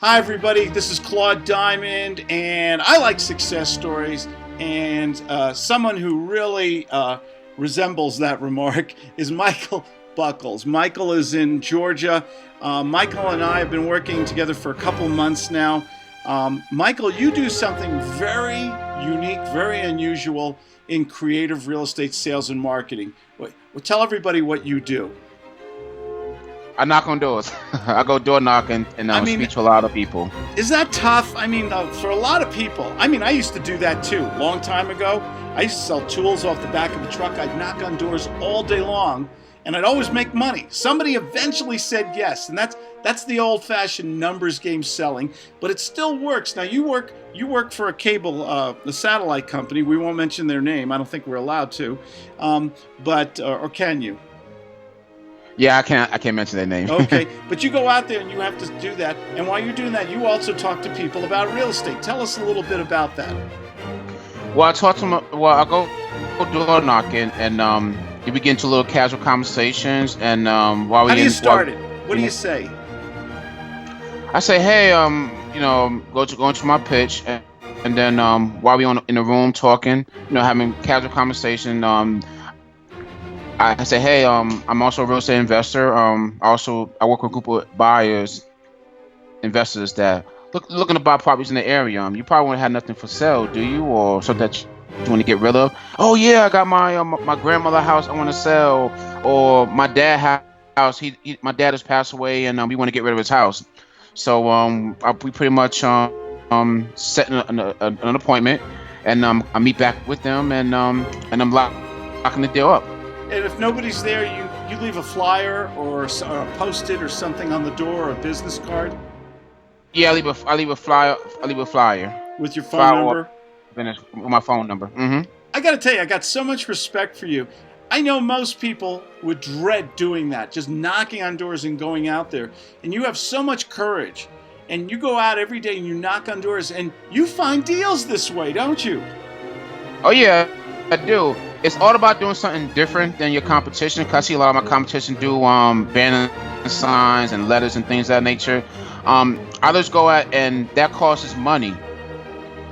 Hi, everybody. This is Claude Diamond, and I like success stories. And someone who really resembles that remark is Michael Buckles. Michael is in Georgia. Michael and I have been working together for a couple months now. Michael, you do something very unique, very unusual in creative real estate sales and marketing. Well, tell everybody what you do. I knock on doors. I go door knocking and speak to a lot of people. Is that tough? For a lot of people, I used to do that too. Long time ago, I used to sell tools off the back of the truck. I'd knock on doors all day long, and I'd always make money. Somebody eventually said yes, and that's the old-fashioned numbers game selling, but it still works. Now you work for a cable, the satellite company. We won't mention their name. I don't think we're allowed to, or can you? Yeah, I can't mention their name. Okay, but you go out there and you have to do that. And while you're doing that, you also talk to people about real estate. Tell us a little bit about that. Well, I talk to them. Well, I go door knocking, and you begin to little casual conversations. And while we how do you start it? What do you say? I say, hey, go into my pitch, and then while we in the room talking, having casual conversation, I say, hey, I'm also a real estate investor. I work with a group of buyers, investors that looking to buy properties in the area. You probably won't have nothing for sale, do you, or something that you want to get rid of? Oh yeah, I got my grandmother's house I want to sell, or my dad's house. My dad has passed away, and we want to get rid of his house. So we pretty much set an appointment, and I meet back with them, and I'm locking the deal up. And if nobody's there, you leave a flyer or a Post-it or something on the door, or a business card? Yeah, I leave a flyer. I leave a flyer. With your phone number? With my phone number. Mm-hmm. I got to tell you, I got so much respect for you. I know most people would dread doing that, just knocking on doors and going out there. And you have so much courage. And you go out every day and you knock on doors and you find deals this way, don't you? Oh, yeah, I do. It's all about doing something different than your competition. Cause I see a lot of my competition do banner signs and letters and things of that nature. Others go out and that costs money.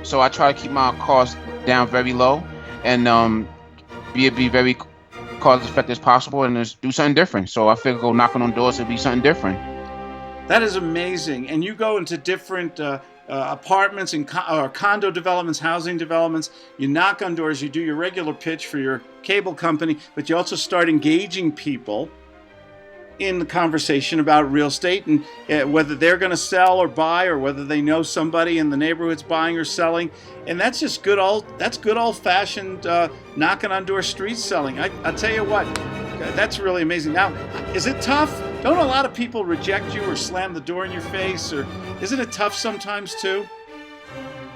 So I try to keep my costs down very low and be very cost effective as possible and just do something different. So I figure go knocking on doors to be something different. That is amazing. And you go into different apartments and condo developments, housing developments. You knock on doors, you do your regular pitch for your cable company, but you also start engaging people in the conversation about real estate and whether they're going to sell or buy, or whether they know somebody in the neighborhood's buying or selling. And that's just good old-fashioned knocking on door street selling. I'll tell you what, that's really amazing. Now, is it tough? Don't a lot of people reject you or slam the door in your face? Or isn't it tough sometimes too?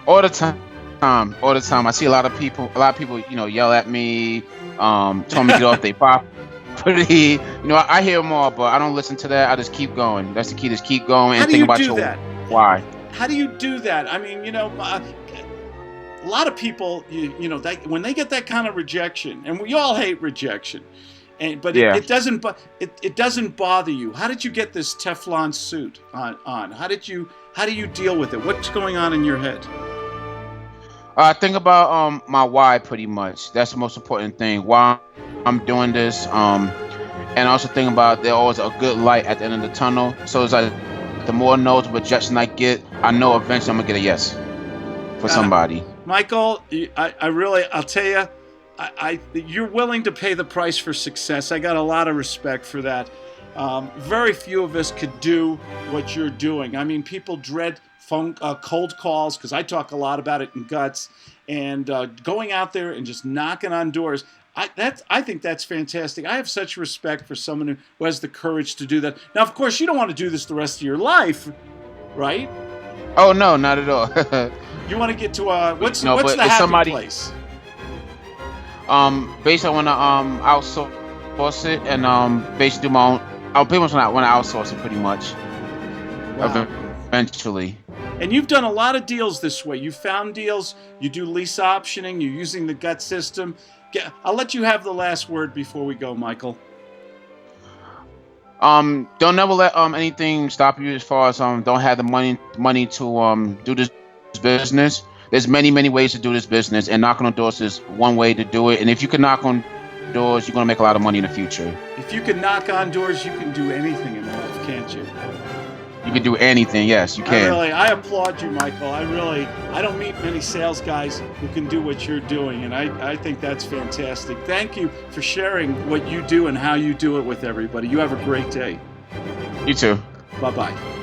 All the time. I see a lot of people, yell at me, tell me to get off their property. I hear them all, but I don't listen to that. I just keep going. That's the key. Just keep going and think about why. How do you do that? A lot of people, when they get that kind of rejection, and we all hate rejection. It doesn't bother you. How did you get this Teflon suit on? How do you deal with it? What's going on in your head? Think about my why pretty much. That's the most important thing. Why I'm doing this. And also think about there's always a good light at the end of the tunnel. So it's like the more no's of rejection I get, I know eventually I'm gonna get a yes for somebody. Michael, I'll tell you. You're willing to pay the price for success. I got a lot of respect for that. Very few of us could do what you're doing. People dread cold calls, because I talk a lot about it in Guts, and going out there and just knocking on doors. I think that's fantastic. I have such respect for someone who has the courage to do that. Now, of course, you don't want to do this the rest of your life, right? Oh no, not at all. You want to get to what's the happy place? Basically, I want to outsource it and basically do my own. I pretty much want to outsource it pretty much. Wow. Eventually. And you've done a lot of deals this way. You found deals. You do lease optioning. You're using the gut system. I'll let you have the last word before we go, Michael. Don't never let anything stop you as far as don't have the money to do this business. There's many ways to do this business, and knocking on doors is one way to do it. And if you can knock on doors, you're gonna make a lot of money in the future. If you can knock on doors, you can do anything in life, can't you? You can do anything. Yes, you can. I applaud you, Michael. I don't meet many sales guys who can do what you're doing, and I think that's fantastic. Thank you for sharing what you do and how you do it with everybody. You have a great day. You too. Bye-bye.